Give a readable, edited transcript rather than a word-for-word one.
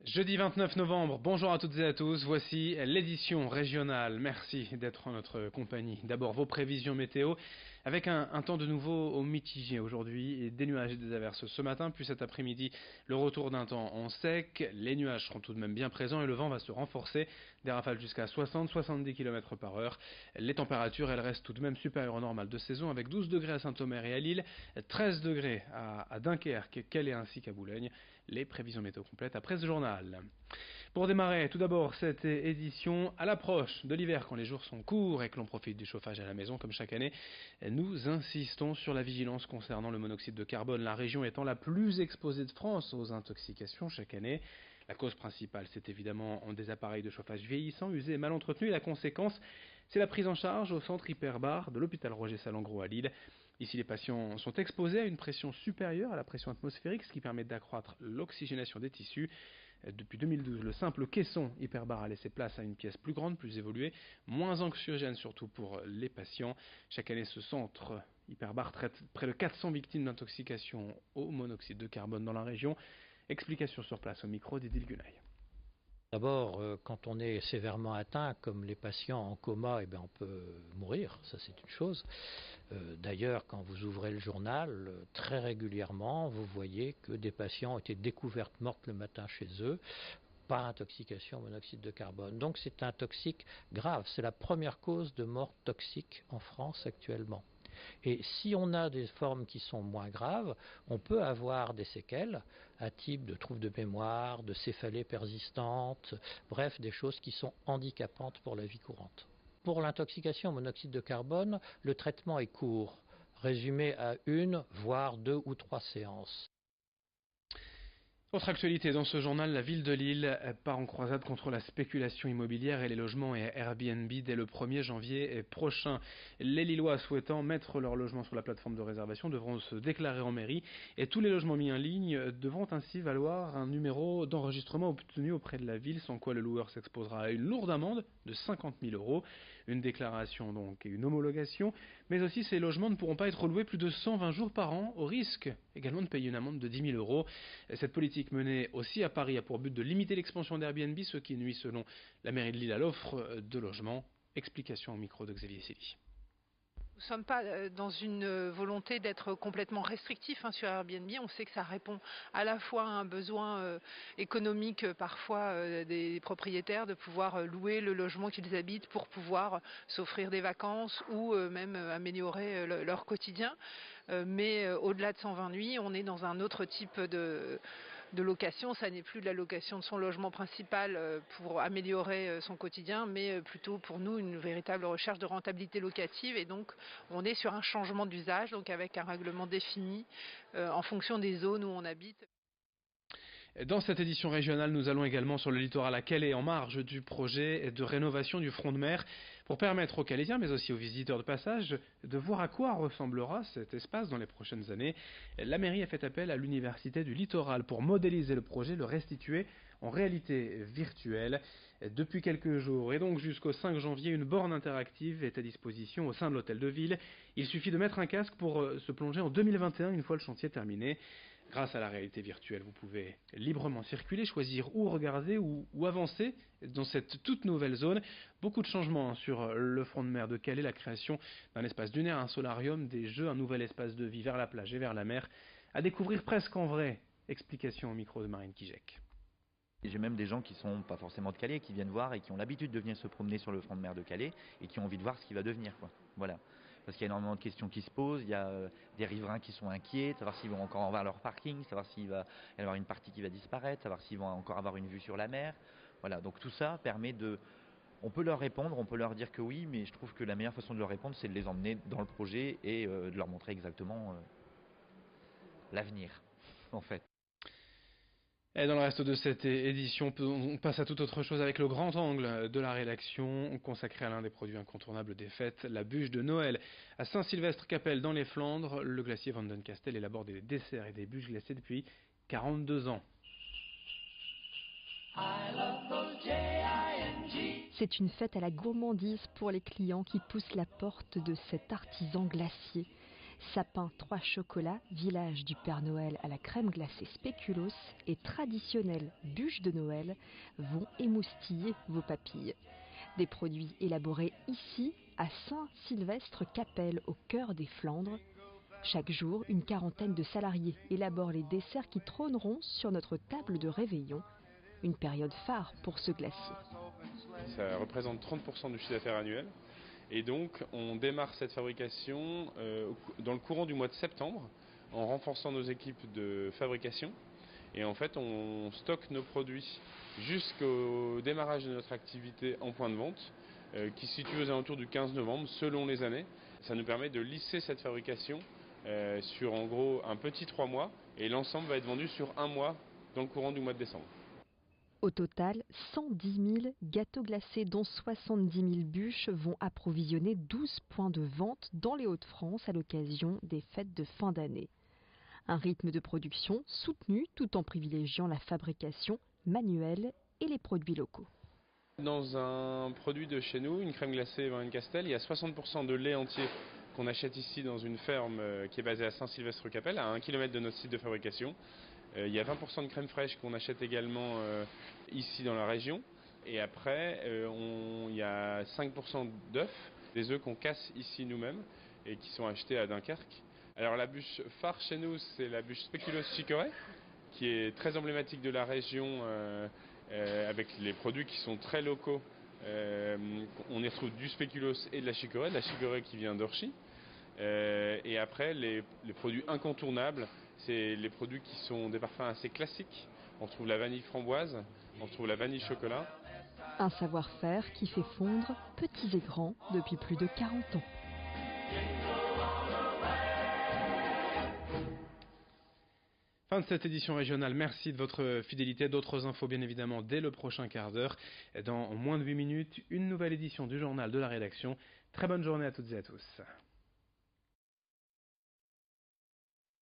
Jeudi 29 novembre, bonjour à toutes et à tous, voici l'édition régionale. Merci d'être en notre compagnie. D'abord vos prévisions météo avec un temps de nouveau mitigé aujourd'hui et des nuages et des averses ce matin, puis cet après-midi le retour d'un temps en sec. Les nuages seront tout de même bien présents et le vent va se renforcer, des rafales jusqu'à 60-70 km par heure. Les températures elles restent tout de même supérieures au normal de saison avec 12 degrés à Saint-Omer et à Lille, 13 degrés à Dunkerque, Calais ainsi qu'à Boulogne. Les prévisions météo complètes après ce journal. Pour démarrer, tout d'abord, cette édition à l'approche de l'hiver, quand les jours sont courts et que l'on profite du chauffage à la maison, comme chaque année, nous insistons sur la vigilance concernant le monoxyde de carbone, la région étant la plus exposée de France aux intoxications chaque année. La cause principale, c'est évidemment des appareils de chauffage vieillissants, usés et mal entretenus, et la conséquence, c'est la prise en charge au centre hyperbare de l'hôpital Roger Salengro à Lille. Ici, les patients sont exposés à une pression supérieure à la pression atmosphérique, ce qui permet d'accroître l'oxygénation des tissus. Depuis 2012, le simple caisson hyperbare a laissé place à une pièce plus grande, plus évoluée, moins anxiogène surtout pour les patients. Chaque année, ce centre hyperbare traite près de 400 victimes d'intoxication au monoxyde de carbone dans la région. Explication sur place au micro d'Edil Gunaï. D'abord, quand on est sévèrement atteint, comme les patients en coma, on peut mourir, ça c'est une chose. D'ailleurs, quand vous ouvrez le journal, très régulièrement, vous voyez que des patients ont été découvertes mortes le matin chez eux par intoxication au monoxyde de carbone. Donc c'est un toxique grave, c'est la première cause de mort toxique en France actuellement. Et si on a des formes qui sont moins graves, on peut avoir des séquelles à type de troubles de mémoire, de céphalées persistantes, bref, des choses qui sont handicapantes pour la vie courante. Pour l'intoxication au monoxyde de carbone, le traitement est court, résumé à 1, voire 2 ou 3 séances. Autre actualité dans ce journal, la ville de Lille part en croisade contre la spéculation immobilière et les logements et Airbnb dès le 1er janvier prochain. Les Lillois souhaitant mettre leur logement sur la plateforme de réservation devront se déclarer en mairie et tous les logements mis en ligne devront ainsi valoir un numéro d'enregistrement obtenu auprès de la ville, sans quoi le loueur s'exposera à une lourde amende de 50 000 euros. Une déclaration donc et une homologation, mais aussi ces logements ne pourront pas être loués plus de 120 jours par an, au risque également de payer une amende de 10 000 euros. Cette politique menée aussi à Paris a pour but de limiter l'expansion d'Airbnb, ce qui nuit selon la mairie de Lille à l'offre de logements. Explication au micro de Xavier Célie. Nous ne sommes pas dans une volonté d'être complètement restrictif sur Airbnb. On sait que ça répond à la fois à un besoin économique parfois des propriétaires de pouvoir louer le logement qu'ils habitent pour pouvoir s'offrir des vacances ou même améliorer leur quotidien. Mais au-delà de 120 nuits, on est dans un autre type de location. Ça n'est plus de la location de son logement principal pour améliorer son quotidien, mais plutôt pour nous une véritable recherche de rentabilité locative. Et donc on est sur un changement d'usage, donc avec un règlement défini en fonction des zones où on habite. Dans cette édition régionale, nous allons également sur le littoral à Calais en marge du projet de rénovation du front de mer pour permettre aux Calaisiens, mais aussi aux visiteurs de passage, de voir à quoi ressemblera cet espace dans les prochaines années. La mairie a fait appel à l'Université du Littoral pour modéliser le projet, le restituer en réalité virtuelle depuis quelques jours. Et donc jusqu'au 5 janvier, une borne interactive est à disposition au sein de l'hôtel de ville. Il suffit de mettre un casque pour se plonger en 2021 une fois le chantier terminé. Grâce à la réalité virtuelle, vous pouvez librement circuler, choisir où regarder ou avancer dans cette toute nouvelle zone. Beaucoup de changements sur le front de mer de Calais, la création d'un espace dunaire, un solarium, des jeux, un nouvel espace de vie vers la plage et vers la mer. À découvrir presque en vrai. Explication au micro de Marine Kijek. J'ai même des gens qui sont pas forcément de Calais, qui viennent voir et qui ont l'habitude de venir se promener sur le front de mer de Calais et qui ont envie de voir ce qui va devenir, quoi. Voilà. Parce qu'il y a énormément de questions qui se posent, il y a des riverains qui sont inquiets, de savoir s'ils vont encore avoir leur parking, savoir s'il va y avoir une partie qui va disparaître, savoir s'ils vont encore avoir une vue sur la mer. Voilà, donc tout ça permet de... On peut leur répondre, on peut leur dire que oui, mais je trouve que la meilleure façon de leur répondre, c'est de les emmener dans le projet et de leur montrer exactement l'avenir, en fait. Et dans le reste de cette édition, on passe à toute autre chose avec le grand angle de la rédaction consacré à l'un des produits incontournables des fêtes, la bûche de Noël. À Saint-Sylvestre-Capelle dans les Flandres, le glacier Van den Castel élabore des desserts et des bûches glacées depuis 42 ans. C'est une fête à la gourmandise pour les clients qui poussent la porte de cet artisan glacier. Sapin 3 chocolats, village du Père Noël à la crème glacée spéculoos et traditionnelle bûche de Noël vont émoustiller vos papilles. Des produits élaborés ici à Saint-Sylvestre-Capelle au cœur des Flandres. Chaque jour, une quarantaine de salariés élaborent les desserts qui trôneront sur notre table de réveillon. Une période phare pour ce glacier. Ça représente 30% du chiffre d'affaires annuel. Et donc, on démarre cette fabrication dans le courant du mois de septembre, en renforçant nos équipes de fabrication. Et en fait, on stocke nos produits jusqu'au démarrage de notre activité en point de vente, qui se situe aux alentours du 15 novembre, selon les années. Ça nous permet de lisser cette fabrication sur en gros un petit 3 mois, et l'ensemble va être vendu sur 1 mois dans le courant du mois de décembre. Au total, 110 000 gâteaux glacés dont 70 000 bûches vont approvisionner 12 points de vente dans les Hauts-de-France à l'occasion des fêtes de fin d'année. Un rythme de production soutenu tout en privilégiant la fabrication manuelle et les produits locaux. Dans un produit de chez nous, une crème glacée Van Castel, il y a 60% de lait entier qu'on achète ici dans une ferme qui est basée à Saint-Sylvestre-Capelle, à 1 km de notre site de fabrication. Il y a 20% de crème fraîche qu'on achète également ici dans la région. Et après, il y a 5% d'œufs, des œufs qu'on casse ici nous-mêmes et qui sont achetés à Dunkerque. Alors la bûche phare chez nous, c'est la bûche spéculoos chicorée, qui est très emblématique de la région avec les produits qui sont très locaux. On y retrouve du spéculoos et de la chicorée qui vient d'Orchy. Et après, les produits incontournables, c'est les produits qui sont des parfums assez classiques. On retrouve la vanille framboise, on retrouve la vanille chocolat. Un savoir-faire qui fait fondre petits et grands depuis plus de 40 ans. Fin de cette édition régionale, merci de votre fidélité. D'autres infos bien évidemment dès le prochain quart d'heure. Dans moins de 8 minutes, une nouvelle édition du journal de la rédaction. Très bonne journée à toutes et à tous.